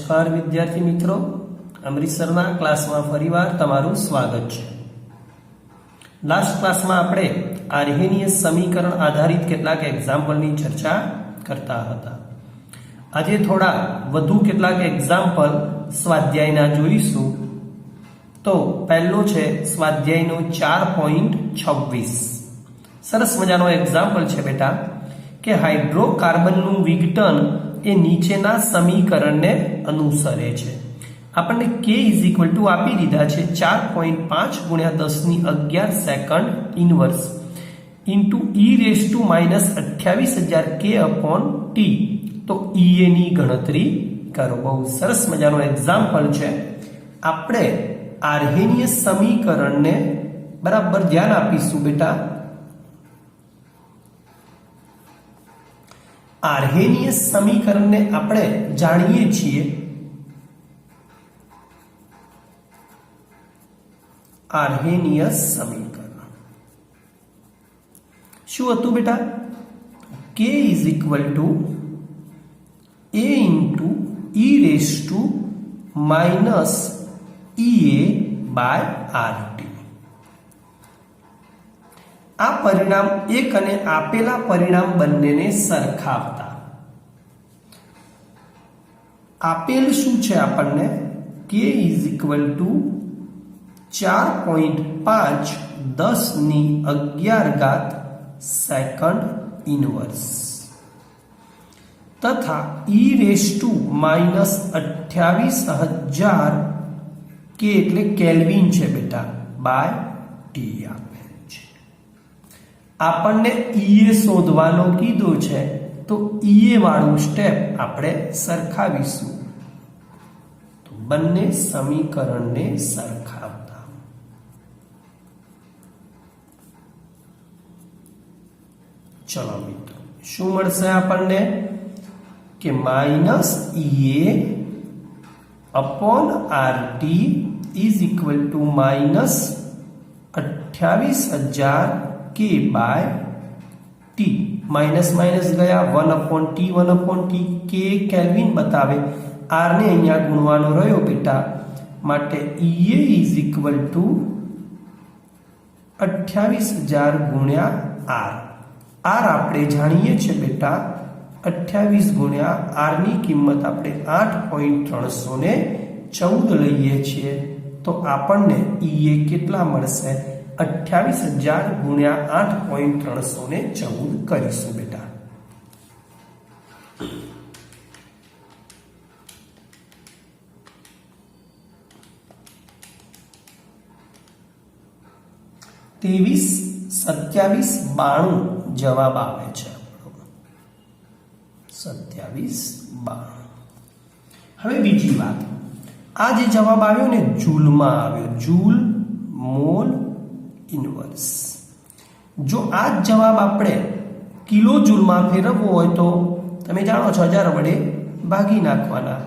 નમસ્કાર વિદ્યાર્થી મિત્રો, અમૃતસરના ક્લાસમાં ફરીવાર તમારું સ્વાગત છે। લાસ્ટ ક્લાસમાં આપણે આર્હેનીય સમીકરણ આધારિત કેટલાક એક્ઝામ્પલની ચર્ચા કરતા હતા। આજે થોડા વધુ કેટલાક એક્ઝામ્પલ સ્વાધ્યાયના જોઈશું। તો પહેલો છે સ્વાધ્યાયનો 4.26। સરસ મજાનો એક્ઝામ્પલ છે બેટા કે હાઇડ્રોકાર્બનનું વિઘટન એ નીચેના સમીકરણને અનુસરે છે। આપણને k આપી દીધા છે 4.5 ગુણ્યા 10 ની 11 second inverse into e−28000 k/t। તો ea ની ગણતરી કરો। બહુ સરસ મજાનો એક્ઝામ્પલ છે। આપણે આર્હેનીય સમીકરણને બરાબર ધ્યાન આપીશું બેટા। આર્હેનીય સમીકરણને આપણે જાણીએ છીએ આર્હેનીય સમીકરણ શું હતું બેટા? k a/e−ea/rt। આ પરિણામ એક અને આપેલા પરિણામ બંનેને સરખાવતા આપેલ શું છે આપણને? k 4.5 10 ની 11 સેકન્ડ ઇન્વર્સ તથા e−28000 k એટલે કેલ્વિન છે બેટા બાય ટી આપેલ છે। આપણને ea શોધવાનો કીધો છે તો ea વાળું સ્ટેપ આપણે સરખાવીશું। તો બંને સમીકરણને સરખાવતા ચલો મિત્રો શું મળશે આપણને કે -ea/rt -28000 k/t। માઇનસ માઇનસ ગયા 1/t k કેલ્વિન બતાવે, r ને અહીંયા ગુણવાનો રહ્યો બેટા, માટે ea 28000 ગુણ્યા r। r આપણે જાણીએ છીએ બેટા 28 ગુણ્યા r ની કિંમત આપણે 8.314 લઈએ છીએ। તો આપણને ea કેટલા મળશે? 28000 ગુણ્યા 8.314 કરીશું બેટા। ત્રેવીસ 27 92 જવાબ આવે છે 27 92। હવે બીજી વાત, આ જે જવાબ આવ્યો ને જૂલમાં આવ્યો, જૂલ મોલ ઇન્વર્સ। જો આ જવાબ આપણે કિલો જૂલમાં ફેરવવો હોય તો તમે જાણો છો 1000 વડે ભાગી નાખવાના,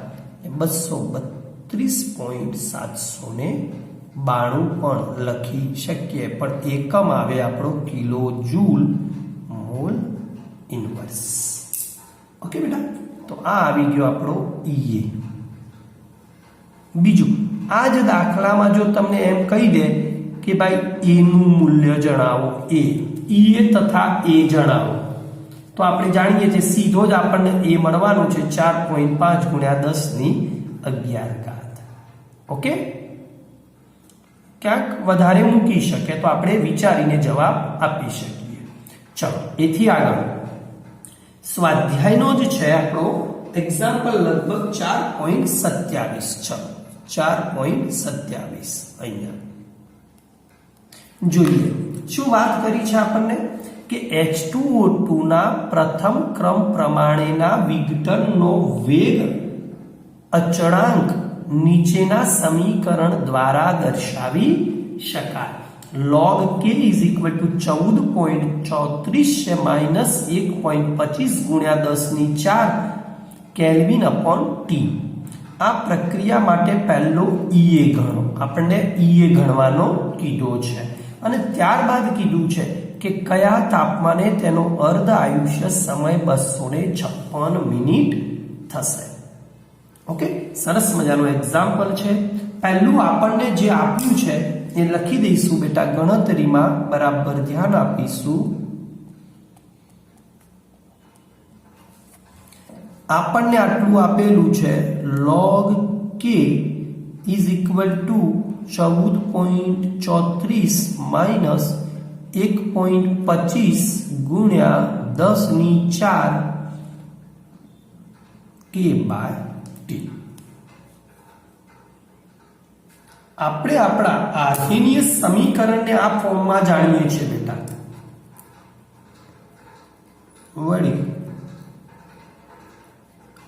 232.792 પણ લખી શકીએ, પણ એકમ આવે આપણો kilo joule mall inverse. Okay બેટા, તો આ આવી ગયો આપણો ea। બીજું, આ જ દાખલામાં જો તમને એમ કહી દે કે ભાઈ a નું મૂલ્ય જણાવો, ea તથા a જણાવો, તો આપણે જાણીએ છીએ સીધો જ આપણને a મળવાનું છે 4.5 ગુણ્યા 10 ની 11 ઓકે। ક્યાંક વધારે મૂકી શકે તો આપણે વિચારીને જવાબ આપી શકીએ। ચલો એથી આગળ સ્વાધ્યાયનો જ છે આપણો એક્ઝામ્પલ લગભગ 4.27। ચલો 4.27 અહીંયા જોઈએ શું વાત કરી છે આપણને કે H2O2 ના પ્રથમ ક્રમ પ્રમાણેના વિઘટનનો વેગ અચળાંક નીચેના સમીકરણ દ્વારા દર્શાવી શકાય। log k 14.34 -1.25 ગુણ્યા 10 ની 4 કેલ્વિન/t। આ પ્રક્રિયા માટે પહેલો ea ગણો, આપણને ea ગણવાનો કીધો છે, અને ત્યારબાદ કીધું છે કે કયા તાપમાને તેનો અર્ધ આયુષ્ય સમય 256 મિનિટ થશે। ઓકે, સરસ મજાનું એક્ઝામ્પલ છે. પહેલું આપણને જે આપ્યું છે એ લખી દઈશું બેટા ગણતરીમાં, બરાબર ધ્યાન આપીશું. આપણને આટલું આપેલું છે log k is equal two 14.34 minus 1.25 ગુણ્યા 10⁴ k બાય t. આપણે આપણા આર્હેનીય સમીકરણને આ ફોર્મમાં જાણીએ છીએ બેટા. વળી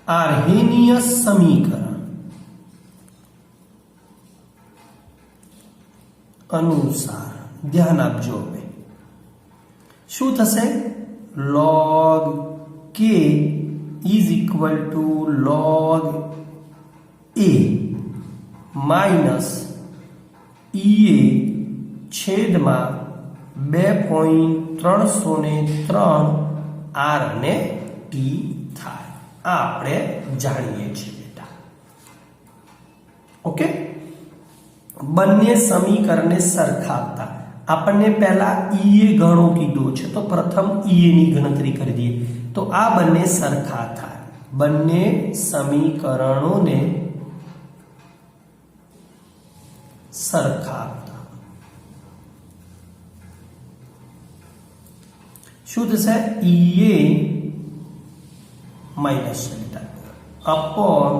આર્હેનીય સમીકરણ અનુસાર ધ્યાન આપજો. હવે શું થશે? log k is equal two log a minus ea છેદમાં 2.303 r અને t થાય. આ આપણે જાણીએ છીએ બેટા. ઓકે, બંને સમીકરણને સરખાવતા આપણને પહેલા ea ગણો કીધો છે, તો પ્રથમ ea ની ગણતરી કરી દઈએ. તો આ બંને સરખા થાય. બંને સમીકરણોને સરખાવતા શું થશે? ea minus upon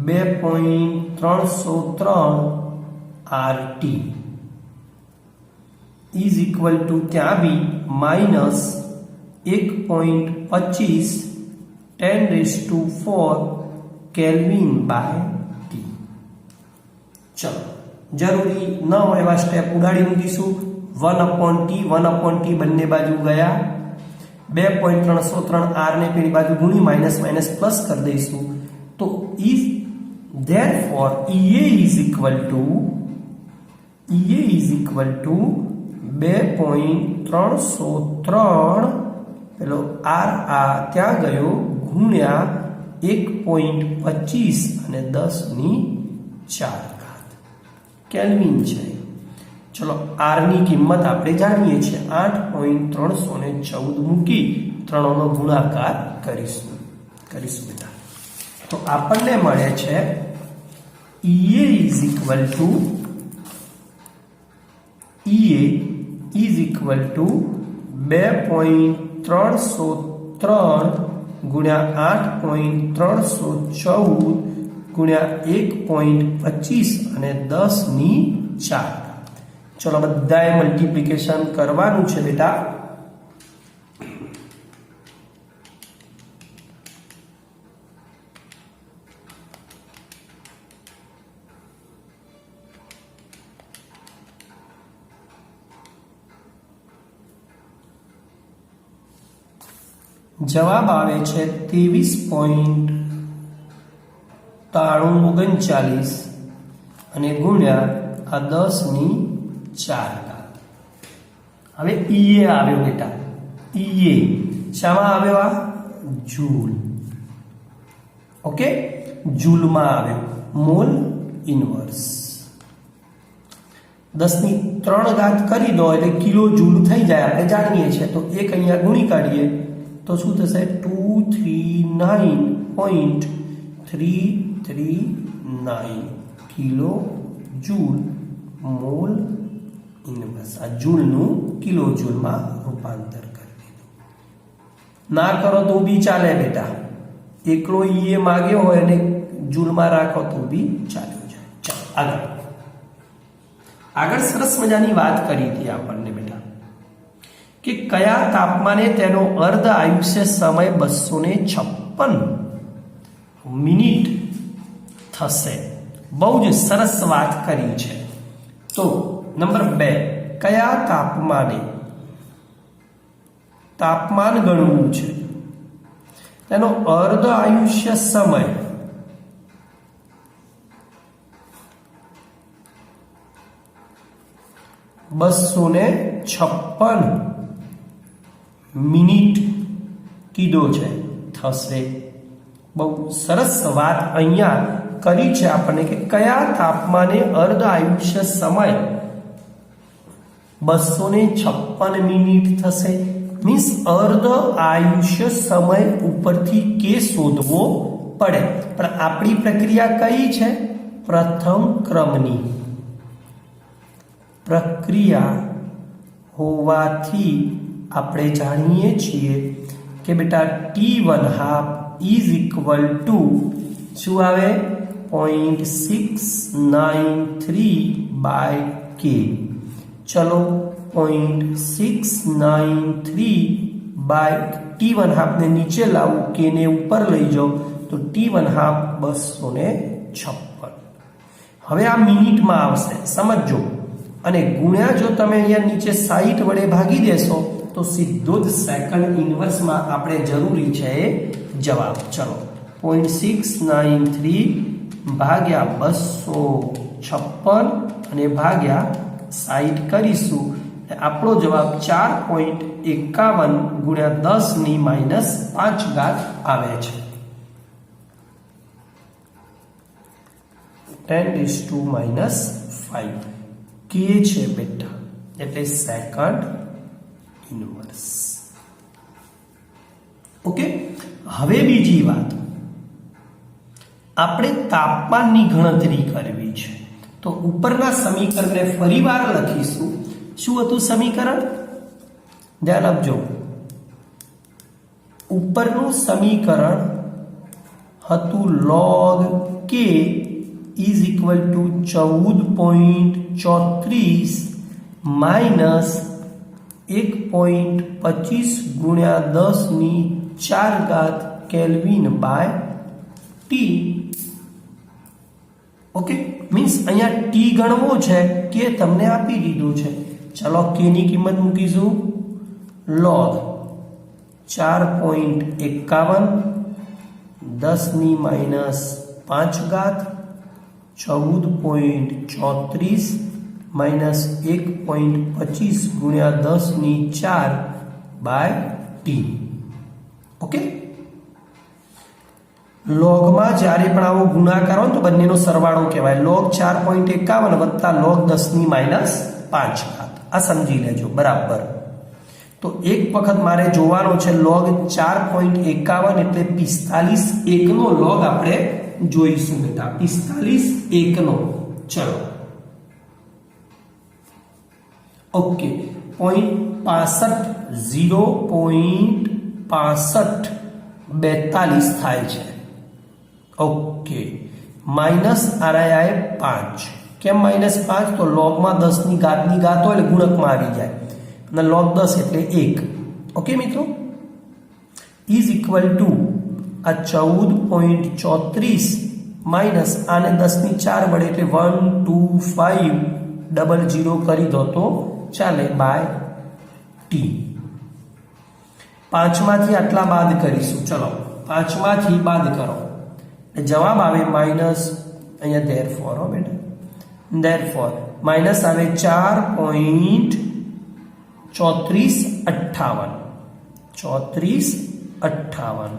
2.303 RT is equal two ત્યાં બી માઇનસ 1.25 10⁴ કેલ્વિન બાય ટી. ચલો, જરૂરી ન હોય એવા સ્ટેપ ઉડાડી મૂકીશું. 1/t બંને બાજુ ગયા. 2.303 r ને પેલી બાજુ ગુણી માઇનસ માઇનસ પ્લસ કરી દઈશું. તો is therefore ea is equal two 2.303 પેલો r આ ત્યાં ગયો ગુણ્યા 1.25 અને 10⁴ કેલ્વિન છે. ચલો, r ની કિંમત આપણે જાણીએ છીએ 8.314 મૂકી 3 નો ગુણાકાર કરીશું બેટા. તો આપણને મળે છે ea ઇઝ ઇક્વલ ટુ 2.303 ગુણ્યા 8.314 ગુણ્યા 1.25 અને 10⁴. ચલો, બધાએ મલ્ટીપ્લિકેશન કરવાનું છે બેટા. જવાબ આવે છે 23.9339 અને ગુણ્યા આ 10⁴. હવે ea આવ્યો બેટા. ea શામાં આવ્યો? આ જૂલ. ઓકે, જૂલમાં આવ્યો. મોલ ઇન્વર્સ 10⁻³ કરી દો એટલે કિલો જૂલ થઈ જાય, આપણે જાણીએ છીએ. તો એક અહીંયા ગુણી કાઢીએ તો શું થશે? 239.339 કિલો જૂલ મોલ ઇન્વર્સ. આ જૂલનું કિલો જૂલમાં રૂપાંતર કરી દીધું. ના કરો તો બી ચાલે બેટા. એકલો ઈએ માગ્યો હોય અને જૂલમાં રાખો તો બી ચાલ્યો જાય. ચાલો આગળ સરસ મજાની વાત કરી હતી આપણને બેટા કે કયા તાપમાને તેનો અર્ધ આયુષ્ય સમય 256 મિનિટ થશે. બહુ જ સરસ વાત કરી છે. તો નંબર 2, કયા તાપમાન ગણવું છે, તેનો અર્ધ આયુષ્ય સમય 256 મિનિટ કીધો છે થશે. बहु सरस बात अहींया करी छे आपणे के कया तापमाने अर्ध आयुष्य समय 256 मिनिट थशे। मीन्स अर्ध आयुष्य समय उपरथी के शोधवो पड़े। पण आपणी प्रक्रिया कई छे? प्रथम क्रमनी प्रक्रिया होवाथी આપણે જાણીએ છીએ કે બેટા T1/2 ઇઝ ઇક્વલ ટુ શું આવે? 0.693 K। ચલો 0.693 T1/2 ને નીચે લાવો, K ને ઉપર લઈ જાઓ તો T1/2 256। હવે આ મિનિટમાં આવશે, સમજો। અને ગુણ્યા જો તમે અહીંયા નીચે 60 વડે ભાગી દેશો तो सीधो ज सेकंड इनवर्स में आपणे जरूरी है जवाब। चलो 0.693 भाग्या 256 અને ભાગ્યા 60 કરીશું, આપણો જવાબ 4.51 ગુણ્યા 10 ની -5 આવે છે। 10⁻⁵ કે છે બેટા, એટલે સેકન્ડ इनवर्स। ओके, हवे बीजी बात, आपणे तापमाननी गणतरी करवी छे तो उपरना समीकरणने फरीवार लखीशुं। शुं हतुं समीकरण? ध्यान आपजो, उपरनुं समीकरण हतुं log k is equal to 14.34 minus 1.25 गुण્યા 10 ની 4 kelvin by T. Okay, means અહીંયા ટી ગણવો છે કે તમને આપી દીધું છે। ચલો કે ની કિંમત મૂકીશું log 4.51 10 ની -5 14.34 माइनस 1.25 गुण્યા 10 ની 4 बाय टी। ओके, log में જ્યારે પણ આવો ગુણાકાર હોય તો બંનેનો સરવાળો કહેવાય। log 4.51 વત્તા log 10 ની -5 આ સમજી લેજો બરાબર। તો એક વખત મારે જોવાનો છે log 4.51 એટલે 45 એકનો log આપણે જોઈશું બેટા, 45 એકનો। ચલો ओके, 0.65 थाय छे। ओके, माइनस आए 5 केम -5 तो log में 10 ની घात हो એટલે ગુણકમાં આવી જાય અને log 10 એટલે 1। ओके મિત્રો, इज इक्वल टू आ 14.34 माइनस आने 10 ની 4 વડે એટલે 12500 કરી દો तो ચાલે બાય ટી। 5 માંથી આટલા બાદ કરીશું। ચલો 5 માંથી બાદ કરો, જવાબ આવે માઈનસ, અહીંયા ધેરફોર હો બેટા, ધેરફોર માઈનસ આવે 4.3458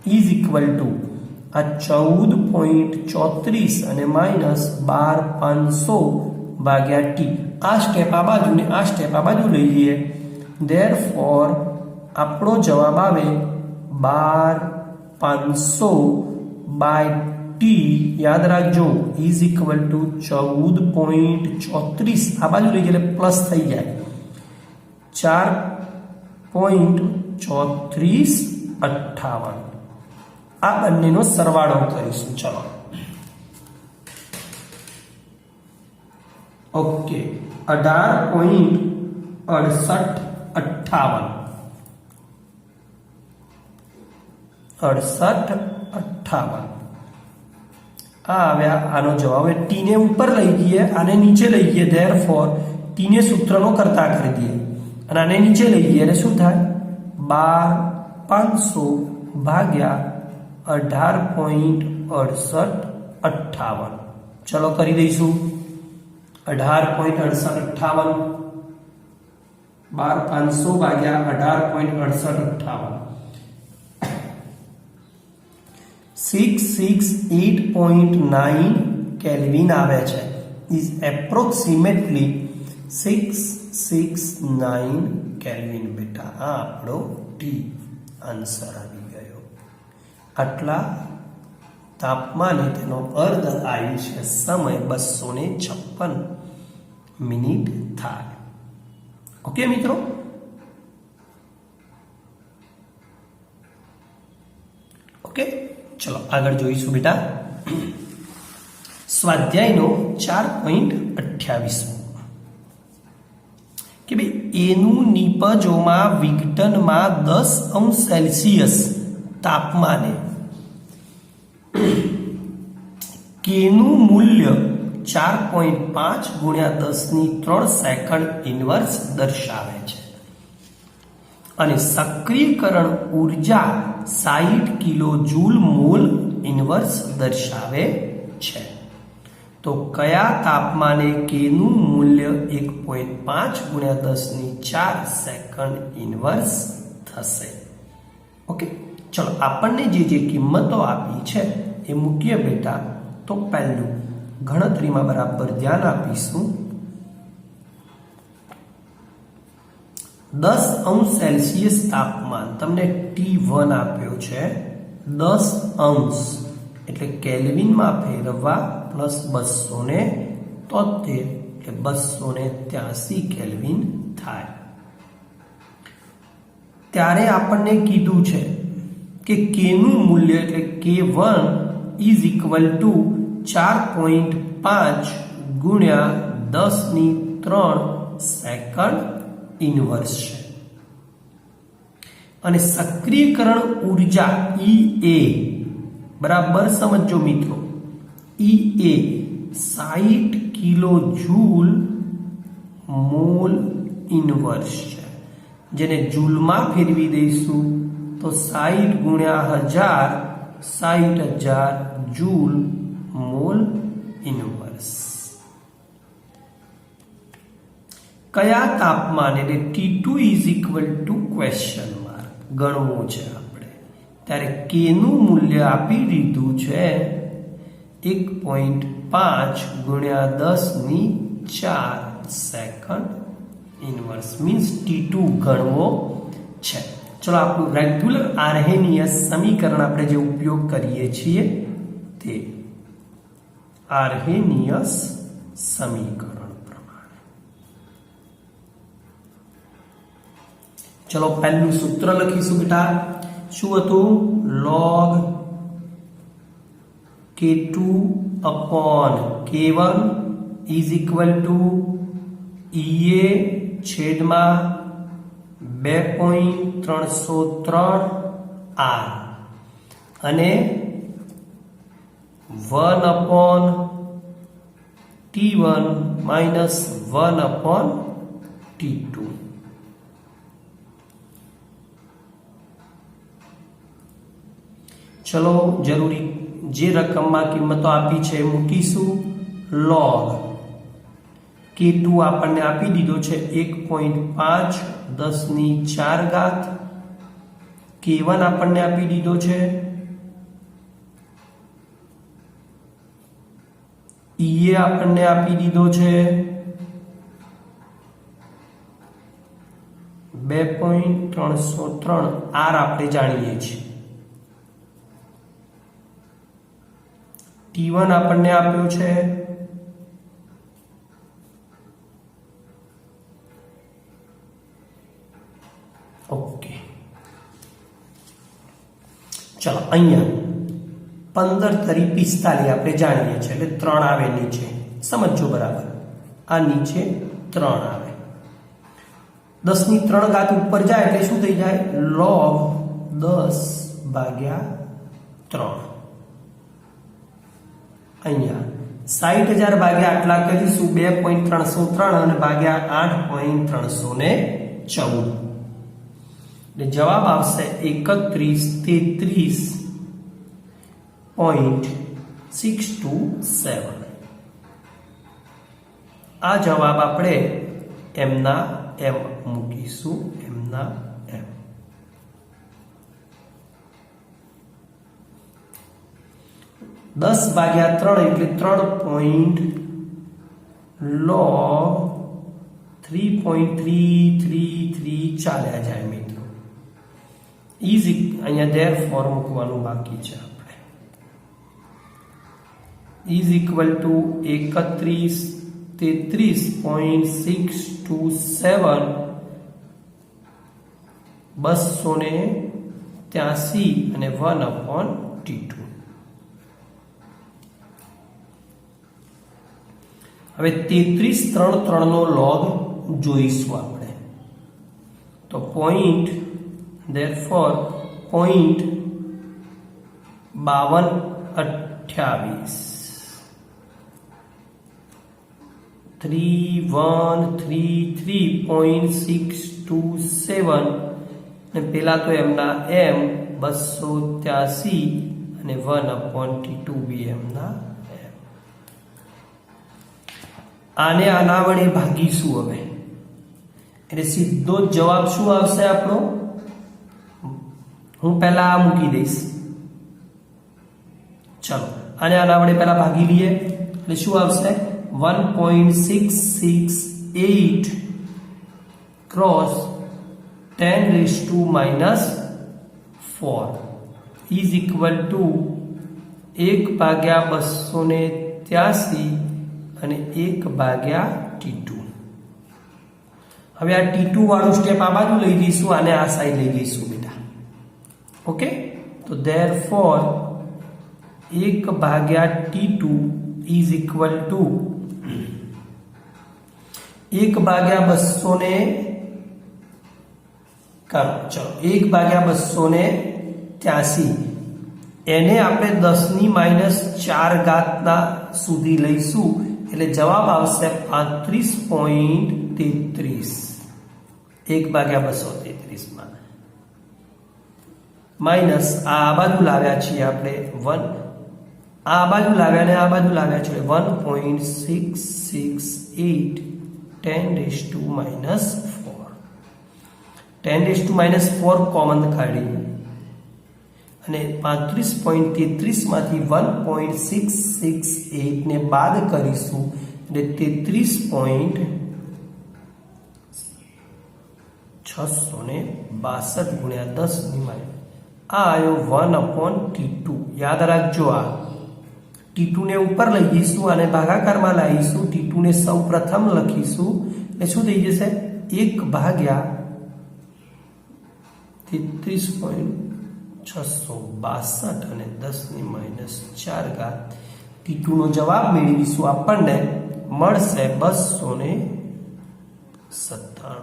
ઇઝ ઇક્વલ ટુ આ 14.34 અને માઈનસ 12500 ભાગ્યા ટી। आ स्टेप आ बाजू ने आ स्टेप आ बाजू लई लीए, देयरफॉर आपणो जवाब आवे 12500 बाय टी। याद राखजो इज इक्वल टू 14.34 आ बाजू लई जले प्लस थई जाय 4.3458 आ बंनेनो सरवाळो करीशुं। चलो ओके, 18.68 आनो जवाब है। टी ने ऊपर लई गए, आने नीचे लई गए, देयरफॉर टी ने सूत्रनो करता कर दिए અને આને નીચે લઈ ગઈએ એટલે શું થાય 12500 ભાગ્યા 18.6858। ચલો કરી દઈશું 18.6858 12500 ભાગ્યા 18.6858 668.9 કેલ્વિન આવે છે. Is approximately 669 kelvin. બેટા આ આપણો ડી આન્સર આવી ગયો. આટલા તાપમાને તેનો અર્ધ આયુષ્ય સમય 256 મિનિટ થાય. ઓકે મિત્રો, ઓકે ચલો આગળ જોઈશું બેટા. સ્વાધ્યાયનો 4.28 કે ભાઈ એનું નિપજોમાં વિઘટનમાં 10°C તાપમાને કેનું મૂલ્ય 4.5 ગુણ્યા 10⁻³ સેકન્ડ ઇન્વર્સ દર્શાવે છે અને સક્રિયકરણ ઉર્જા 60 કિલો જૂલ મોલ ઇન્વર્સ દર્શાવે છે. તો કયા તાપમાને કેનું મૂલ્ય 1.5 ગુણ્યા 10⁻⁴ સેકન્ડ ઇન્વર્સ થશે? ઓકે ચલો આપણને જે કિંમતો આપી છે એ મૂકીએ બેટા. તો પહેલું ગણતરીમાં બરાબર ધ્યાન આપીશું. 10°C તાપમાન તમને T1 આપ્યો છે. 10° એટલે કેલ્વિનમાં ફેરવવા પ્લસ 273 એટલે 283 કેલ્વિન થાય. ત્યારે આપણને કીધું છે કે કેનું મૂલ્ય એટલે K1 ઇઝ ઇક્વલ ટુ 4.5 ગુણ્યા 10⁻³ સેકન્ડ ઇન્વર્સ છે અને સક્રિયકરણ ઉર્જા EA બરાબર સમજો મિત્રો. EA 60 kilo joule mall inverse છે. જેને જૂલમાં ફેરવી દઈશું તો 60 ગુણ્યા 1000 60,000 જૂલ મોલ ઇન્વર્સ. કયા તાપમાન એટલે T2 is equal two question mark ગણવું છે આપણે. ત્યારે કે નું મૂલ્ય આપી દીધું છે 1.5 ગુણ્યા 10⁻⁴ સેકન્ડ ઇન્વર્સ મીન્સ T2 ગણવો છે. ચલો આપણું રેગ્યુલર આર્હેનિયસ સમીકરણ આપણે જે ઉપયોગ કરીએ છીએ તે આર્હેનિયસ સમીકરણ પ્રમાણે. ચલો પહેલું સૂત્ર લખીશું બેટા. શું હતું? log K2 upon K1 is equal to EA છેદમાં 2.303 R અને 1 upon T1 minus 1 upon T2. ચલો જરૂરી જે રકમમાં કિંમતો આપી છે મૂકીશું. log K2 આપણને આપી દીધો છે 1.5 10⁻⁴. K1 આપણને આપી દીધો છે EA આપણને આપી દીધો છે 2.303 R આપણે જાણીએ છીએ. T1 આપણને આપ્યો છે ઓકે. ચલો અહીંયા 15 તરી 45 આપણે જાણીએ છીએ એટલે 3 આવે નીચે. સમજો બરાબર. આ નીચે 3 આવે. 10⁻³ ઉપર જાય એટલે શું થઈ જાય? log 10/3. અહીંયા 60,000 ભાગ્યા આટલા કરીશું 2.303 અને ભાગ્યા 8.314 એટલે જવાબ આવશે 3133.627. આ જવાબ આપણે એમના એમ મૂકીશું. એમના એમ. 10 ભાગ્યા 3 એટલે 3 પોઈન્ટ log 3.333 ચાલ્યા જાય મિત્રો. ઇઝી અહીંયા therefore મૂકવાનું બાકી છે આપણે. ઇઝ ઇક્વલ ટુ 33.627 283 અને 1/T2. હવે 33.33 નો લોગ જોઈશું આપણે. તો પોઈન્ટ therefore 0.5228 3133.627 ને પેલા તો એમના m 283 અને 1/T2 બી એમના m. આને આના વડે ભાગીશું હવે એટલે સીધો જ જવાબ શું આવશે આપણો? હું પહેલા આ મૂકી દઈશ. ચલો આને આના વડે પહેલા ભાગી લઈએ એટલે શું આવશે? 1.668 ક્રોસ 10⁻⁴ ઇઝ ઇક્વલ ટુ 1/283 અને 1/T2. હવે આ T2 વાળું સ્ટેપ આ બાજુ લઈ જઈશું, આને આ સાઈડ લઈ જઈશું બેટા. ઓકે, તો therefore 1/T2 is equal two 1/200 કરો. ચલો 1/283 એને આપણે 10⁻⁴ સુધી લઈશું એટલે જવાબ આવશે 35.33. 1/233 માં માઇનસ આ બાજુ લાવ્યા છીએ આપણે 1, આ બાજુ લાવ્યા ને આ બાજુ લાવ્યા છે 1.668 10⁻⁴. 10⁻⁴ કોમન કાઢી અને 35.33 માંથી 1.668 ને બાદ કરીશું એટલે 33.662 ગુણ્યા 10⁻. આ આવ્યો 1/T2. યાદ રાખજો, આ T2 ને ઉપર લઈ જઈશું અને ભાગાકારમાં લાવીશું. T2 ને સૌ પ્રથમ લખીશું એટલે શું થઈ જશે? 1/33.662 અને 10⁻⁴. T2 નો જવાબ મેળવીશું, આપણને મળશે 297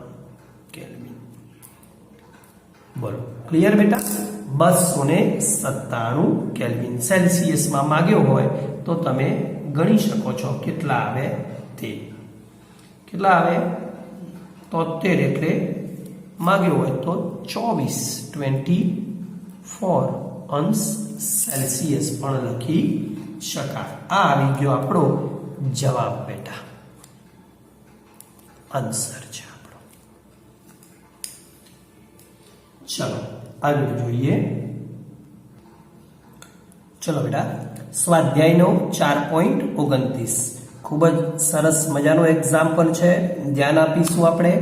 કેલ્વિન. બોલો ક્લિયર બેટા? 297 કેલ્વિન. સેલ્સિયસમાં માંગ્યો હોય તો તમે ગણી શકો છો કેટલા આવે તે. કેટલા આવે? 73 એટલે માંગ્યો હોય તો 24 અંશ સેલ્સિયસ પણ લખી શકાય. આ આવી ગયો આપણો જવાબ બેટા, આન્સર છે આપણો. ચલો આગળ જોઈએ. ચલો બેટા, સ્વાધ્યાયનો 4.29 ખૂબ જ સરસ મજાનો એક્ઝામ્પલ છે, ધ્યાન આપીશું આપણે.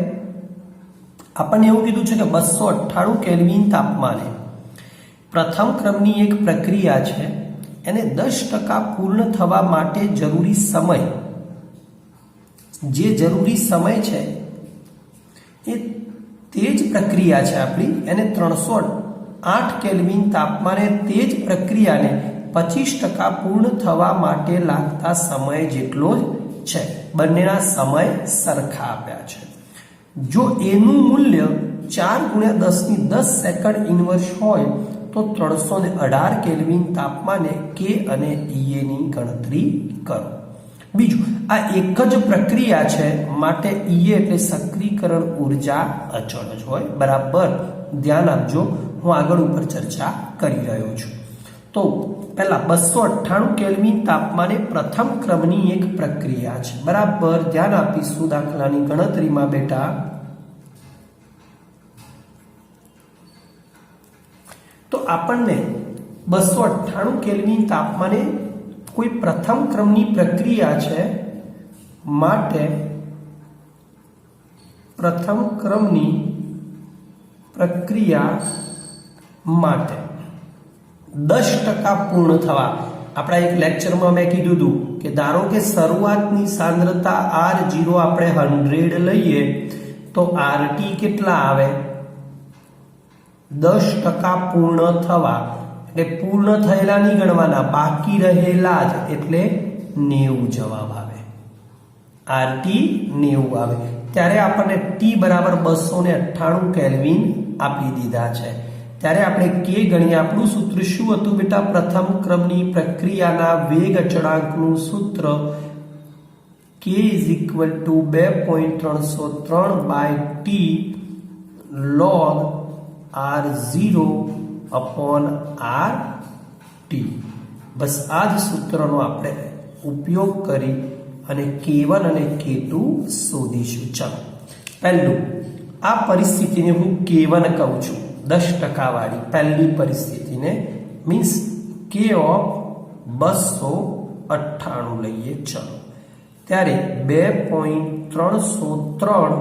આપણને એવું કીધું છે કે 298 કેલ્વિન તાપમાને પ્રથમ ક્રમની એક પ્રક્રિયા છે, એને 10% પૂર્ણ થવા માટે જરૂરી સમય, જે જરૂરી સમય છે એ તે જ પ્રક્રિયા છે આપણી, એને 308 કેલ્વિન તાપમાને તે જ પ્રક્રિયાને 25% પૂર્ણ થવા માટે લાગતા સમય જેટલો જ છે. બંનેના સમય સરખા આપ્યા છે. જો એનું મૂલ્ય 4 × 10⁻10 સેકન્ડ ઇન્વર્સ હોય તો 318 કેલ્વિન તાપમાને કે અને ઈએ ની ગણતરી કરો. બીજું, આ એક જ પ્રક્રિયા છે માટે ઈએ એટલે સક્રિયકરણ ઉર્જા અચળ જ હોય. બરાબર ધ્યાન આપજો, હું આગળ ઉપર ચર્ચા કરી રહ્યો છું. તો પહેલા 298 કેલ્વિન તાપમાને પ્રથમ ક્રમની એક પ્રક્રિયા છે. બરાબર ધ્યાન આપીશું દાખલાની ગણતરીમાં બેટા. તો આપણને 298 કેલ્વિન તાપમાને કોઈ પ્રથમ ક્રમની પ્રક્રિયા છે માટે પ્રથમ ક્રમની પ્રક્રિયા માટે 10% પૂર્ણ થવા, આપણા એક લેક્ચરમાં મેં કીધું હતું કે ધારો કે શરૂઆતની સાંદ્રતા R0 આપણે 100 લઈએ તો RT કેટલા આવે? 10% પૂર્ણ થવા, એટલે પૂર્ણ થયેલા નહીં ગણવાના, બાકી રહેલા જ, એટલે 90 જવાબ આવે. RT 90 આવે. ત્યારે આપણને T બરાબર 298 કેલ્વિન આપી દીધા છે. ત્યારે આપણે K ગણીએ. આપણું સૂત્ર શું હતું બેટા? પ્રથમ ક્રમની પ્રક્રિયાના વેગ અચળાંકનું સૂત્ર K = 2.303/T log R0/RT. બસ આ જ સૂત્રનો આપણે ઉપયોગ કરી અને K1 અને K2 શોધીશું. ચાલો, પહેલું આ પરિસ્થિતિને હું K1 કહું છું, 10% વાળી પહેલી પરિસ્થિતિને, મીન્સ K ઓફ 298 લઈએ. ચલો, ત્યારે 2.303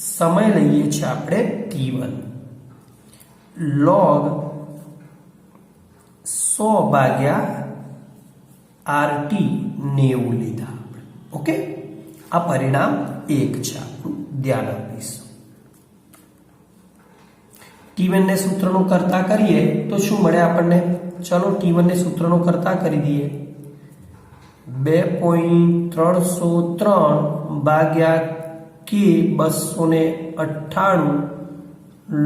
સમય લઈએ છીએ આપણે T1 log 100/RT 90 લીધા. ઓકે, આ પરિણામ 1 છે, આપણું ધ્યાન આપીશું. T1 ને સૂત્રનો કરતા કરીએ તો શું મળે આપણને? ચલો T1 ને સૂત્રનો કરતા કરી દઈએ. 2.303/K 298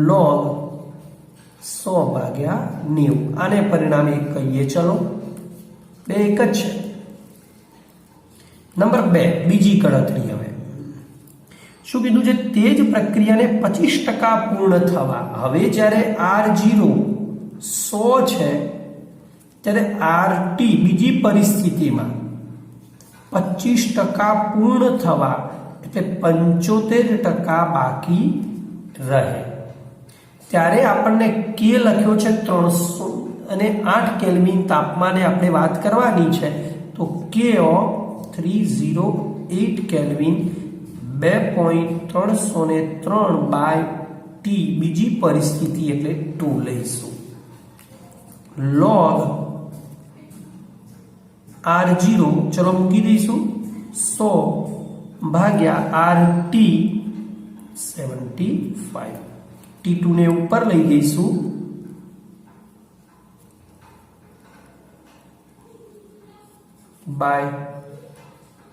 log 100/90. આને પરિણામ 1 કહીએ. ચલો, બે એક જ છે. નંબર 2, બીજી ગણતરી. હવે શું કીધું છે? તે જ પ્રક્રિયાને 25% પૂર્ણ થવા. હવે જ્યારે R0 100 છે ત્યારે RT બીજી પરિસ્થિતિમાં 25% પૂર્ણ થવા, એટલે 75% બાકી રહે. ત્યારે આપણને K લખ્યો છે 308 કેલ્વિન તાપમાને આપણે વાત કરવાની છે, તો K ઓફ 308 કેલ્વિન 2.303/T બીજી પરિસ્થિતિ એટલે 2 લઈશું. log R0 ચલો મૂકી દઈશું 100/RT 75. T2 ને ઉપર લઈ જઈશું બાય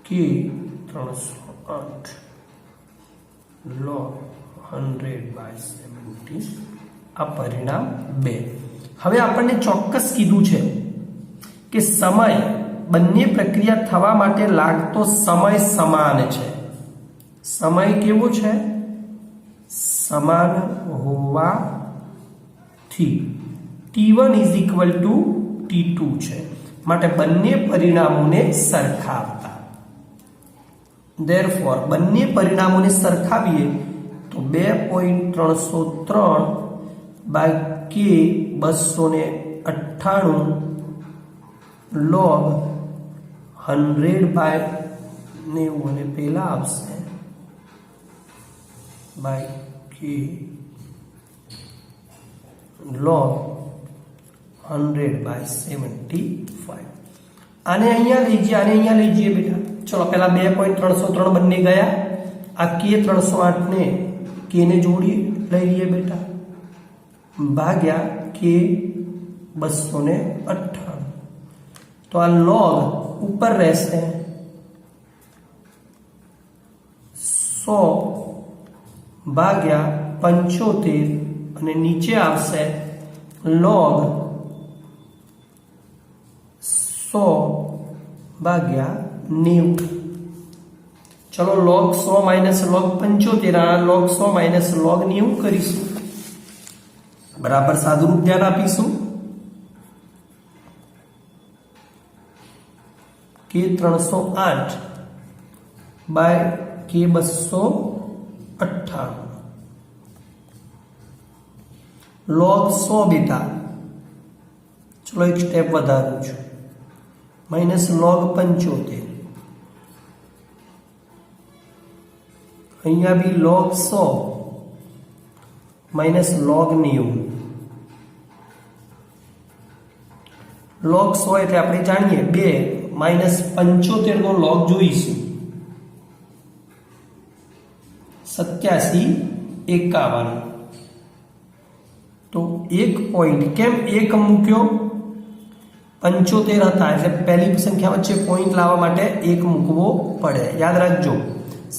K 308 log 100/70. આ પરિણામ 2. હવે આપણને ચોક્કસ કીધું છે કે સમય, બંને પ્રક્રિયા થવા માટે લાગતો સમય સમાન છે. સમય કેવો છે? સમાન હોવાથી T1 = T2 છે, માટે બંને પરિણામોને સરખાવતા. Therefore બંને પરિણામોને સરખાવીએ તો 2.303/K 298 log 100/90 અને પેલા આવશે બાય K log 100/75. આને અહીંયા લઈ જઈએ, આને અહીંયા લઈ જઈએ બેટા. ચલો, પહેલા 2.303 બંને ગયા. આ K 308 ને K ને જોડી લઈ લઈએ બેટા, ભાગ્યા K 298. તો આ log ઉપર રહેશે 100/75 અને નીચે આવશે log 100/90. ચલો, log 100 - log 75, આ log 100 - log 90 કરીશું. બરાબર સાદુરૂપ ધ્યાન આપીશું. K 308/K 298 log 100 બેટા. ચલો, એક સ્ટેપ વધારું છું. માઇનસ log 75, અહીંયા બી log 100 માઇનસ log 90. log 100 એટલે આપણે જાણીએ 2 માઇનસ 75 નો log જોઈશું 87, 51. તો 1 પોઈન્ટ કેમ 1 મૂક્યો? 75 હતા એટલે પહેલી સંખ્યા વચ્ચે પોઈન્ટ લાવવા માટે 1 મૂકવો પડે. યાદ રાખજો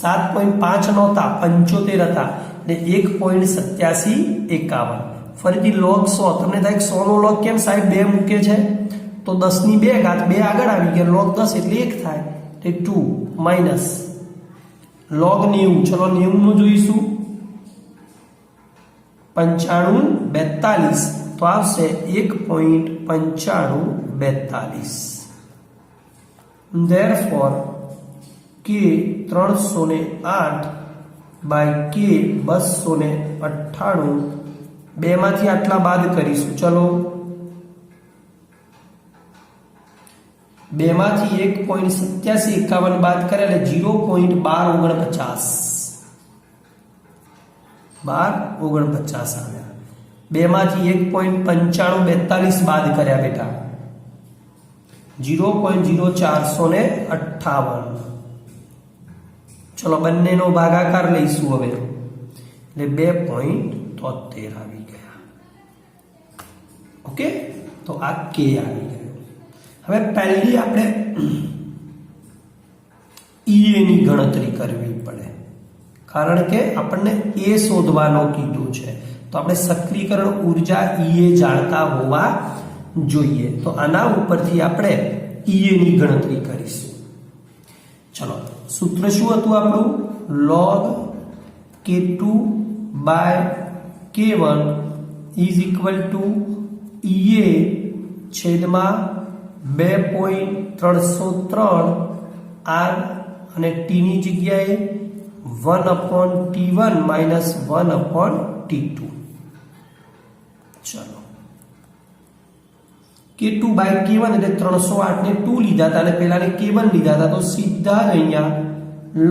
7.5 નહોતા 75 હતા એટલે 1.87, 51. ફરીથી log 100 તમને થાય 100 નો log કેમ સાહેબ 2 મૂકે છે? તો 10 ની 2 ઘાત 2 આગળ આવી ગયા, log 10 એટલે 1 થાય એટલે 2 માઇનસ log 90. ચલો 90 નું જોઈશું 95, 42 તો આવશે 1.9542. therefore k 308 બાય k 298, બેમાંથી આટલા બાદ કરીશું. ચલો બેમાંથી 1.8751 બાદ કરે એટલે 0.1249, 1249 આવ્યા. બેમાંથી 1.9542 બાદ કર્યા બેટા 0.0458. ચલો બંનેનો ભાગાકાર લઈશું હવે એટલે 2.73 આવી ગયા. ઓકે, તો આ કે આવી ગયો. હવે પહેલી આપણે ઈએ ની ગણતરી કરવી પડે કારણ કે આપણને એ શોધવાનો કીધું છે. તો આપણે સક્રિયકરણ ઉર્જા ઈએ જાણતા હોવા જોઈએ. તો આના ઉપરથી આપણે ઈએ ની ગણતરી કરીશું. ચલો સૂત્ર શું હતું આપણું? log k2 by k1 is equal to E a છેદમાં 2.303 r અને t ની જગ્યાએ 1/t1 માઇનસ 1/t2. ચલો k2 બાય k1 એટલે 308 ને 2 લીધા હતા અને પેલાને k1 લીધા હતા. તો સીધા જ અહીંયા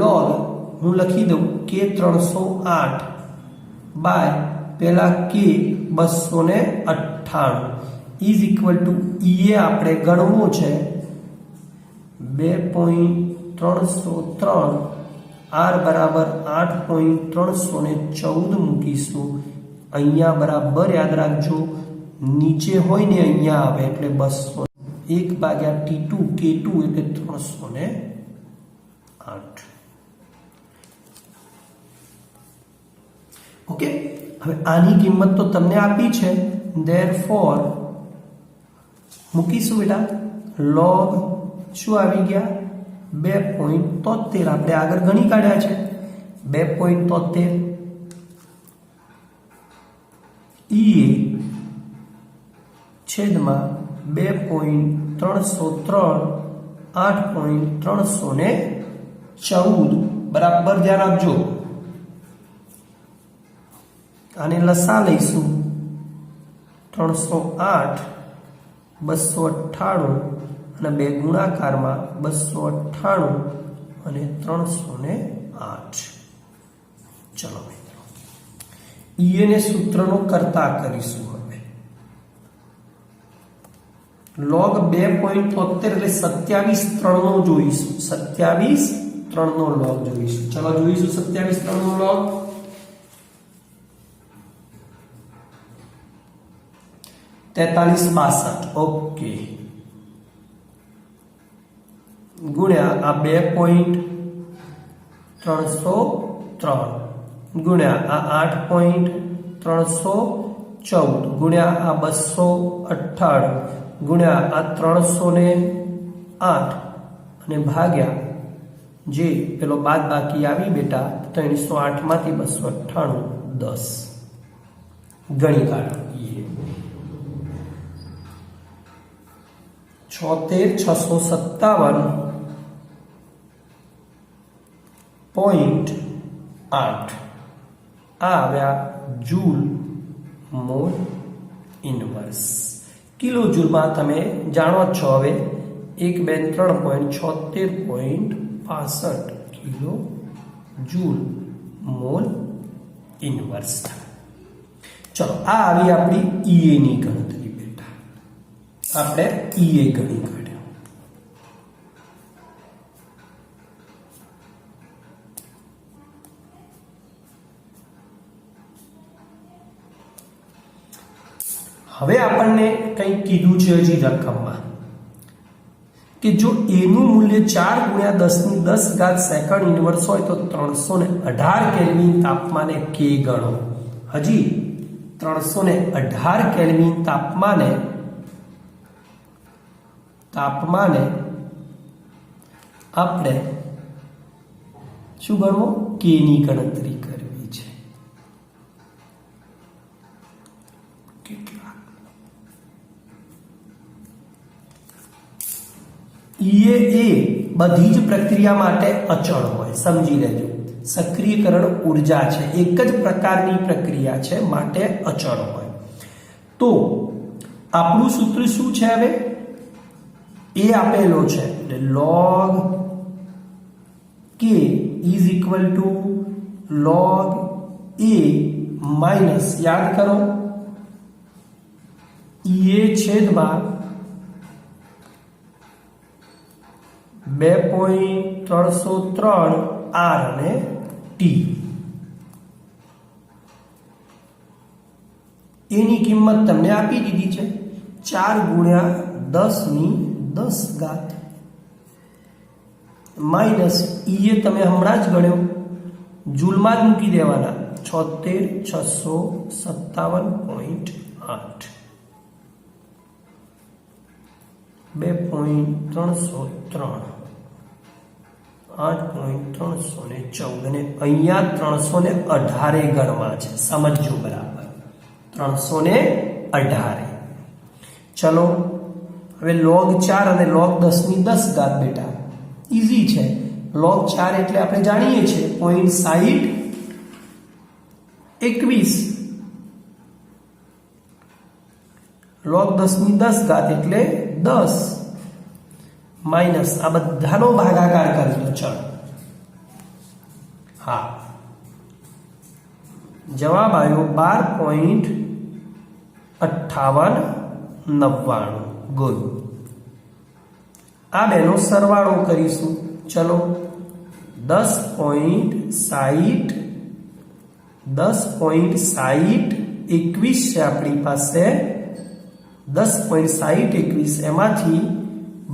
log હું લખી દઉં k 308 બાય પેલા k 298 ઇઝ ઇક્વલ ટુ ઈએ આપણે ગણવો છે 2.303 r બરાબર 8.314 મૂકીશું. અહીંયા બરાબર યાદ રાખજો નીચે હોય ને અહીંયા આવે એટલે 200 1 ભાગ્યા t2 k2 એટલે 308. ઓકે, હવે આની કિંમત તો તમને આપી છે. therefore મૂકીશું બેટા log શું આવી ગયા 2.73. આપણે આગળ ગણી કાઢ્યા છે 2.73 ઈએ છેદમાં 2.303 8.314 બરાબર ધ્યાન આપજો. આને લસા લઈશું 308 298 અને 2 ગુણાકારમાં 298 અને 308. ચલો મિત્રો ઈએ ને સૂત્રનો કરતા કરીશું. હવે log 2.73 એટલે 27/3 નો જોઈશું. 27/3 નો log જોઈશું. ચલો જોઈશું 27/3 નો log. તેતાલીસ 62. ઓકે, ગુણ્યા આ 2.303 ગુણ્યા આ 8.314 ગુણ્યા આ 298 ગુણ્યા આ 308 અને ભાગ્યા જે પેલો બાદ બાકી આવી બેટા 308 માંથી 298 10 ગણી કાઢો. 76,657.8 આ આવ્યા જૂલ મોલ ઇનવર્સ. કિલો જૂલમાં તમે જાણો છો હવે 1 2 3.76.65 કિલો જૂલ મોલ ઇન્વર્સ થાય. ચલો આ આવી આપણી ઈએ ની ગણતરી બેટા. આપણે ઈએ ગણી કાઢ્યો. હવે આપણને કંઈક કીધું છે હજી રકમમાં કે જો a નું મૂલ્ય 4 × 10⁻10 સેકન્ડ ઇન્વર્સ હોય તો 318 કેલ્વિન તાપમાને k ગણો. હજી 318 કેલ્વિન તાપમાને આપણે શું ગણવું? k ની ગણતરી કરવી છે. કેટલા? ઈએ એ બધી જ પ્રક્રિયા માટે અચળ હોય, સમજી લેજો. સક્રિયકરણ ઉર્જા છે, એક જ પ્રકારની પ્રક્રિયા છે માટે અચળ હોય. તો આપણું સૂત્ર શું છે? હવે એ આપેલો છે એટલે log k is equal to log a minus, યાદ કરો, ઈએ છેદમાં 2.303 r અને t. એની કિંમત તમને આપી દીધી છે 4 × 10⁻10 માઇનસ ઈએ તમે હમણાં જ ગણ્યો, જૂલમાં જ મૂકી દેવાના 76657.8 2.303 8.314 અને અહીંયા 318 ગણવા છે. સમજો બરાબર, 318. ચલો હવે log 4 અને log 10⁻10 બેટા ઈઝી છે. log 4 એટલે આપણે જાણીએ છીએ 0.6021. log 10⁻10 એટલે 10 માઇનસ આ બધાનો ભાગાકાર કરી દો. ચલો હા, જવાબ આવ્યો 12.5899. ગુડ. આ બેનો સરવાળો કરીશું. ચલો 10.6021 છે આપણી પાસે. 10.6021 એમાંથી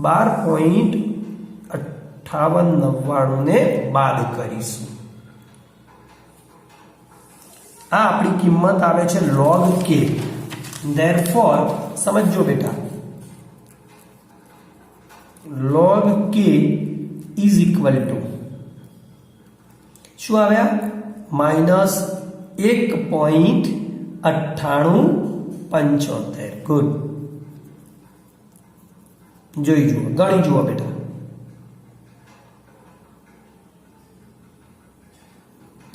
12.5899 ને બાદ કરીશું. આ આપણી કિંમત આવે છે log k. ધેરફોર સમજો બેટા, log k is equal two શું આવ્યા? -1.9875. ગુડ. જોઈ જુઓ, ગણી જુઓ બેટા.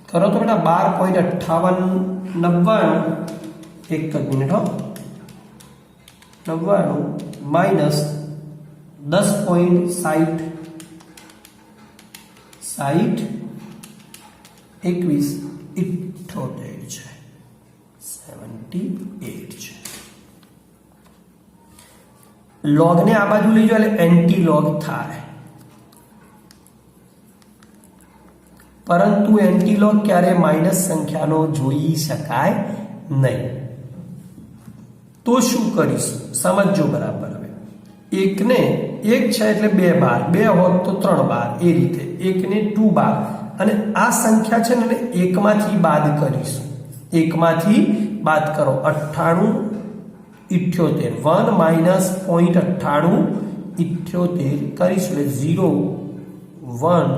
કરો તો બેટા 12.5899 એક જ મિનિટ હો, 99 માઇનસ 10.60 21 78 છે, 78 છે. log ને આ બાજુ લઈ જાઓ એટલે એન્ટી log થાય, પરંતુ એન્ટી log ક્યારે માઇનસ સંખ્યાનો જોઈ શકાય નહીં. તો શું કરીશું? સમજો બરાબર. હવે એકને 1 છે એટલે 2 બાર, 2 હોત તો 3 બાર, એ રીતે 1 ને 2 બાર. અને આ સંખ્યા છે ને એકમાંથી બાદ કરીશું. એકમાંથી બાદ કરો 98 78 1 માઇનસ 0.9878 કરીશું એટલે 0 1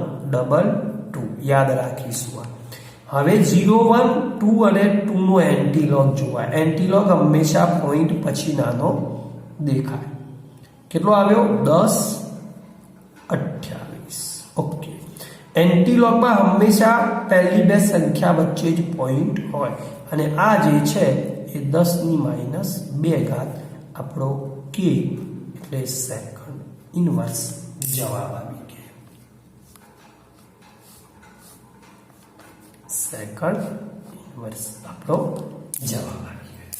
2 યાદ રાખીશું. હવે 0 1 2 અને 2 નો એન્ટી log જોવા. એન્ટી log હંમેશા પોઈન્ટ પછી નાનો દેખાય. કેટલો આવ્યો? 1028. ઓકે. એન્ટી log માં હંમેશા પહેલી બે સંખ્યા વચ્ચે જ પોઈન્ટ હોય અને આ જે છે એ 10⁻2 આપણો k એટલે સેકન્ડ ઇનવર્સ જવાબ આવી ગયો. સેકન્ડ ઇનવર્સ આપણો જવાબ આવી ગયો.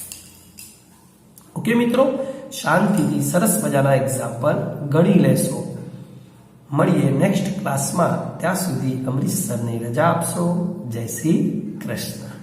ઓકે મિત્રો, શાંતિથી સરસ મજાના એક્ઝામ્પલ ગણી લેશો. મળીએ નેક્સ્ટ ક્લાસમાં. ત્યાં સુધી અમરીશ સરને રજા આપશો. જય શ્રી કૃષ્ણ.